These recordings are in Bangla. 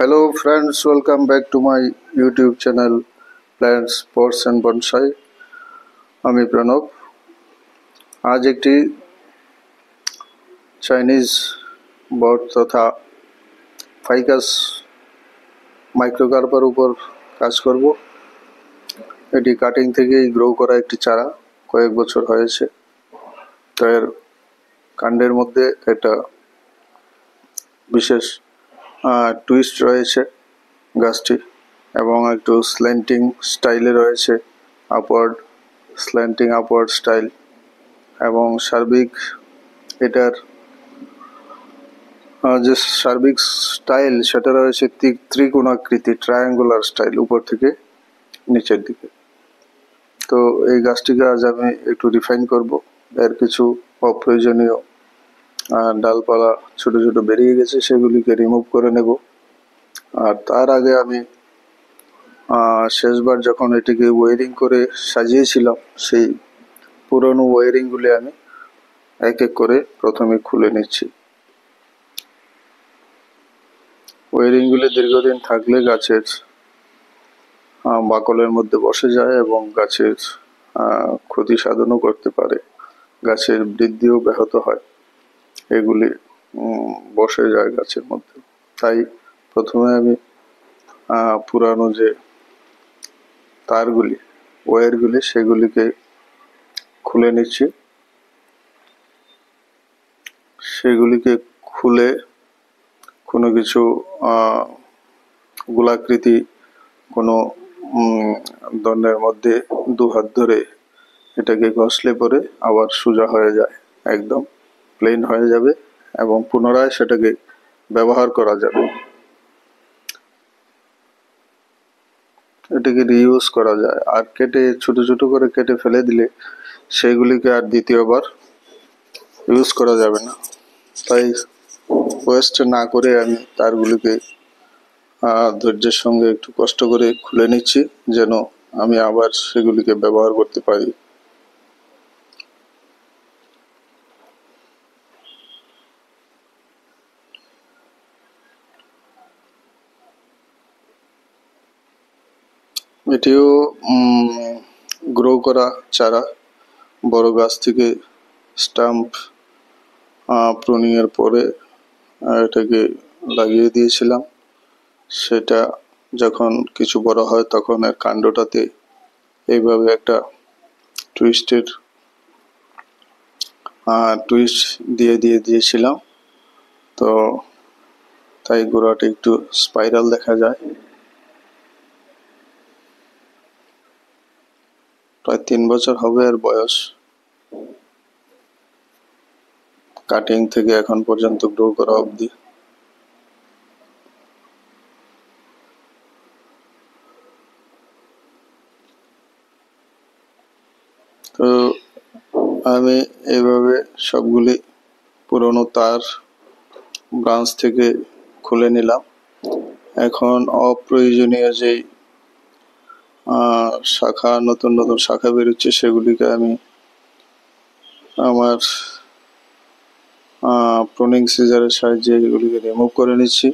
Hello friends, welcome back to my YouTube channel Plants, Pots and Bonsai. আমি প্রণব। আজ একটি চাইনিজ বট তথা ফাইকাস মাইক্রোকার্পার উপর কাজ করব। এটি কাটিং থেকেই গ্রো করা একটি চারা, কয়েক বছর হয়েছে। তো এর কাণ্ডের মধ্যে একটা বিশেষ টুইস্ট রয়েছে গাছটি, এবং একটু স্ল্যান্টিং স্টাইলে রয়েছে, স্ল্যান্টিং আপওয়ার্ড স্টাইল, এবং সার্বিক এটার যে সার্বিক স্টাইল সেটা রয়েছে ত্রিকোণাকৃতি, ট্রায়াঙ্গুলার স্টাইল উপর থেকে নিচের দিকে। তো এই গাছটিকে আজ আমি একটু রিফাইন করব। এর কিছু অপ্রয়োজনীয় ডালপালা ছোট ছোট বেরিয়ে গেছে, সেগুলিকে রিমুভ করে নেব। আর তার আগে আমি শেষবার যখন এটিকে ওয়ারিং করে সাজিয়েছিলাম, সেই পুরনো ওয়ারিংগুলি আমি এক এক করে প্রথমে খুলে নিচ্ছি। ওয়ারিংগুলি দীর্ঘদিন থাকলে গাছের বাকলের মধ্যে বসে যায় এবং গাছের ক্ষতি সাধনও করতে পারে, গাছের বৃদ্ধিও ব্যাহত হয়। এগুলি বসে যায় গাছের মধ্যে। তাই প্রথমে আমি পুরানো যে তারগুলি, ওয়্যারগুলি, সেগুলিকে খুলে নিচ্ছি। সেগুলিকে খুলে কোনো কিছু গোলাকৃতি কোনো দণ্ডের মধ্যে দু হাত ধরে এটাকে ঘষলে পরে আবার সোজা হয়ে যায়, একদম প্লেন হয়ে যাবে এবং পুনরায় সেটাকে ব্যবহার করা যাবে। এটাকে রিইউজ করা যায়। আর কেটে ছোট ছোট করে কেটে ফেলে দিলে সেইগুলিকে আর দ্বিতীয়বার ইউজ করা যাবে না। তাই ওয়েস্ট না করে আমি তারগুলিকে ধৈর্যের সঙ্গে একটু কষ্ট করে খুলে নিচ্ছি, যেন আমি আবার সেগুলিকে ব্যবহার করতে পারি। এটিও গ্রো করা চারা, বড় গাছ থেকে স্টাম্প প্রুনিং এর পরে এটাকে লাগিয়ে দিয়েছিলাম। সেটা যখন কিছু বড় হয় তখন এর কাণ্ডটাতে এইভাবে একটা টুইস্ট দিয়েছিলাম। তো তাই গোড়াটা একটু স্পাইরাল দেখা যায়। প্রায় 3 বছর হবে এর বয়স, কাটিং থেকে এখন পর্যন্ত গ্রো করা অবধি। তো আমি এইভাবে সবগুলি পুরনো তার ব্রাঞ্চ থেকে খুলে নিলাম। এখন অপ্রয়োজনীয় যেই শাখা, নতুন নতুন শাখা বেরোচ্ছে, সেগুলিকে আমি আমার প্রুনিং সিজারের সাহায্যে এগুলিকে রিমুভ করে নিচ্ছি।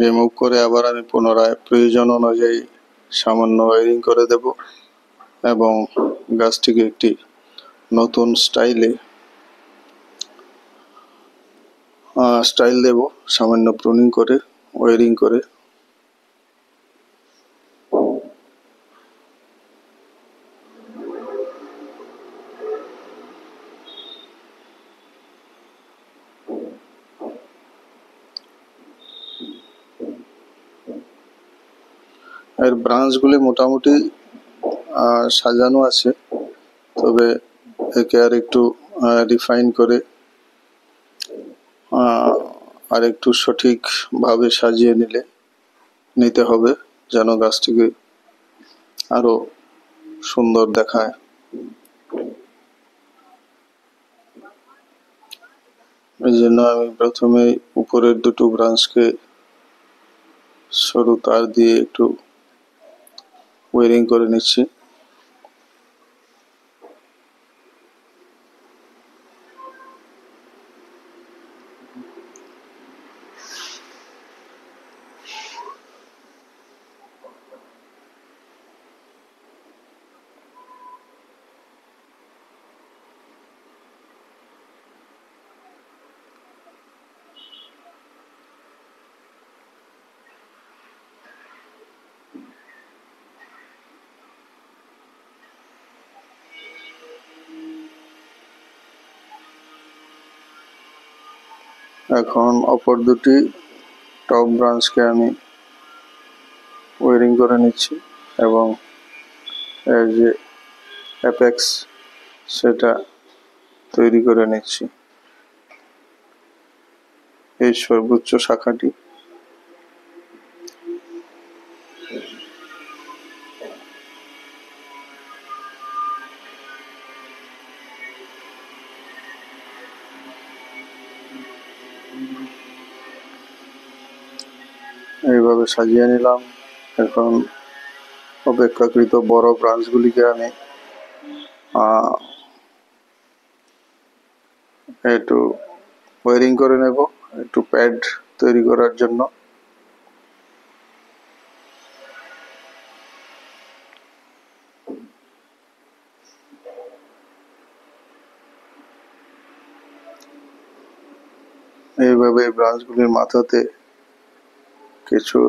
রিমুভ করে আবার আমি পুনরায় প্রয়োজন অনুযায়ী সামান্য ওয়ারিং করে দেব এবং গাছটিকে একটি নতুন স্টাইল দেব, সামান্য প্রুনিং করে, ওয়ারিং করে। এর ব্রাঞ্চগুলি মোটামুটি সাজানো আছে, তবে একে আর একটু রিফাইন করে আর একটু সঠিকভাবে সাজিয়ে নিতে হবে, যেন গাছটিকে আরো সুন্দর দেখায়। এই জন্য আমি প্রথমে উপরের দুটো ব্রাঞ্চকে সরু তার দিয়ে একটু ওয়ারিং করে নিচ্ছি। এখন অপর দুটি টপ ব্রাঞ্চকে আমি ওয়ারিং করে নিচ্ছি এবং এর যে অ্যাপেক্স সেটা তৈরি করে নিচ্ছি। এই সর্বোচ্চ শাখাটি এইভাবে সাজিয়ে নিলাম। এখন অপেক্ষাকৃত বড় ব্রাঞ্চগুলিকে আমি একটু ওয়ারিং করে নেব, একটু প্যাড তৈরি করার জন্য। এইভাবে এই ব্রাঞ্চগুলির মাথাতে কিছু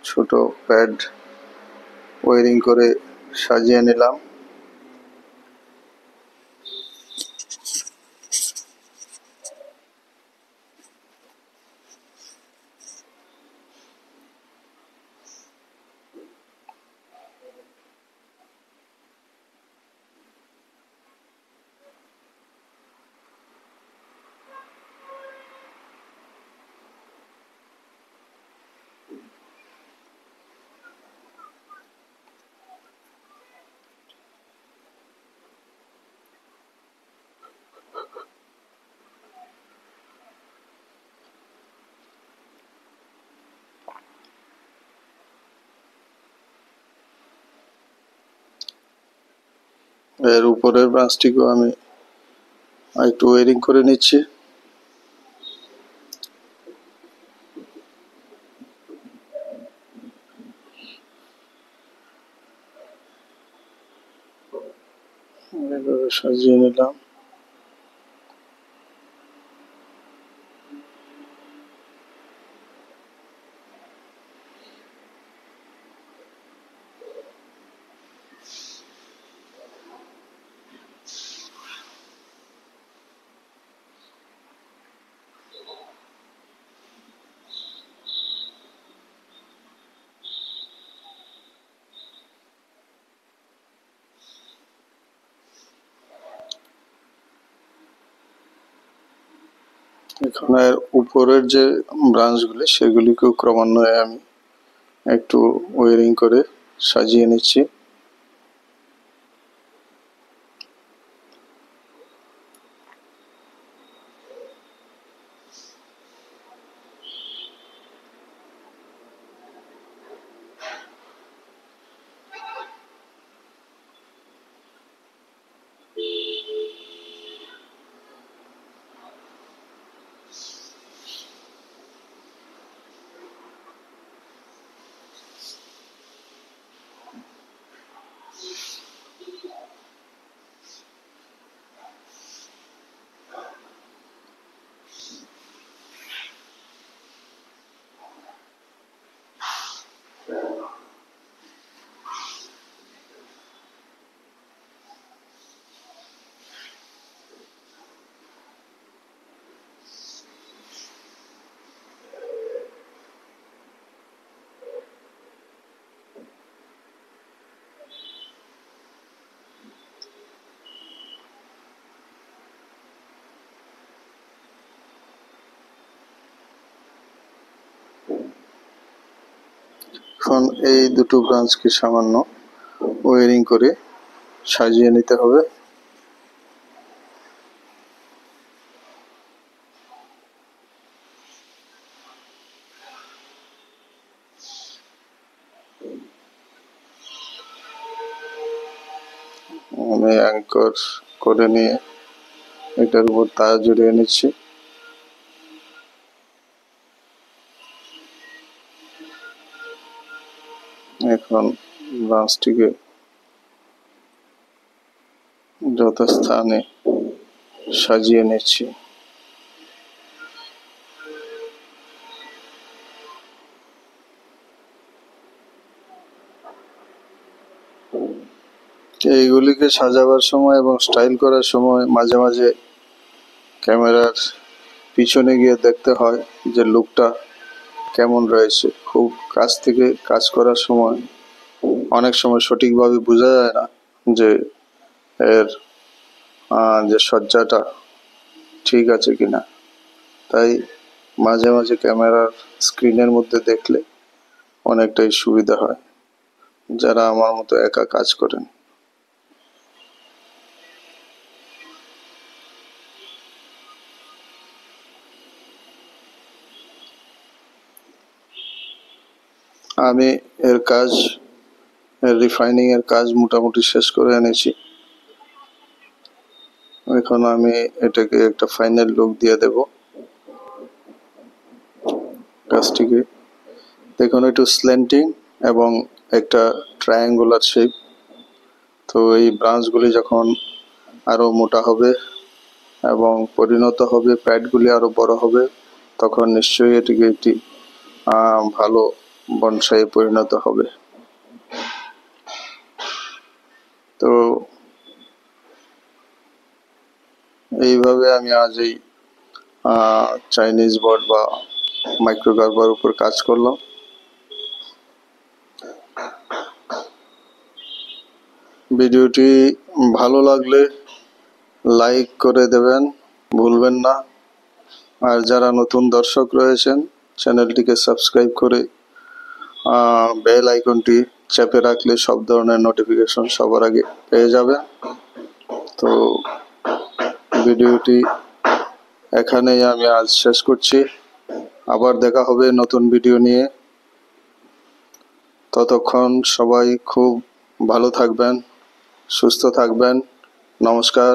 ছোট প্যাড ওয়ারিং করে সাজিয়ে নিলাম। এর উপরের ব্রাঞ্চটিকেও আমি একটু ওয়ারিং করে নিচ্ছি। এভাবে সাজিয়ে নিলাম। এখানে উপরের যে ব্রাঞ্চগুলি সেগুলিকেও ক্রমান্বয়ে আমি একটু ওয়ারিং করে সাজিয়ে নিচ্ছি। এখন এই দুটো ব্রাঞ্চকে সামান্য ওয়ারিং করে সাজিয়ে নিতে হবে। আমি অ্যাঙ্কর করে নিয়ে এটার উপর তার জড়িয়ে নিচ্ছি। এখন ব্রাঞ্চটিকে যথাস্থানে সাজিয়ে নিচ্ছি। এইগুলিকে সাজাবার সময় এবং স্টাইল করার সময় মাঝে মাঝে ক্যামেরার পিছনে গিয়ে দেখতে হয় যে লুকটা কেমন রয়েছে। খুব কাছ থেকে কাজ করার সময় অনেক সময় সঠিকভাবে বোঝা যায় না যে এর যে সজ্জাটা ঠিক আছে কিনা। তাই মাঝে মাঝে ক্যামেরার স্ক্রিনের মধ্যে দেখলে অনেকটাই সুবিধা হয় যারা আমার মতো একা কাজ করেন। আমি এর কাজ, রিফাইনিং এর কাজ মোটামুটি শেষ করে এনেছি। এখন আমি এটাকে একটা ফাইনাল লুক দিয়ে দেব কাজটিকে। দেখুন একটু স্ল্যান্টিং এবং একটা ট্রায়াঙ্গুলার শেপ। তো এই ব্রাঞ্চগুলি যখন আরো মোটা হবে এবং পরিণত হবে, প্যাডগুলি আরো বড় হবে, তখন নিশ্চয়ই এটিকে একটি ভালো বনসাই পরিণত হবে। তো এইভাবে আমি আজ এই চাইনিজ বোর্ড বা মাইক্রো গার্বার উপর কাজ করলাম। ভিডিওটি ভালো লাগলে লাইক করে দেবেন, ভুলবেন না। আর যারা নতুন দর্শক রয়েছেন চ্যানেলটিকে সাবস্ক্রাইব করে বেল আইকনটি চেপে রাখলে সব ধরনের নোটিফিকেশন সবার আগে পেয়ে যাবে। তো ভিডিওটি এখানেই আমি আজ শেষ করছি। আবার দেখা হবে নতুন ভিডিও নিয়ে। ততক্ষণ সবাই খুব ভালো থাকবেন, সুস্থ থাকবেন। নমস্কার।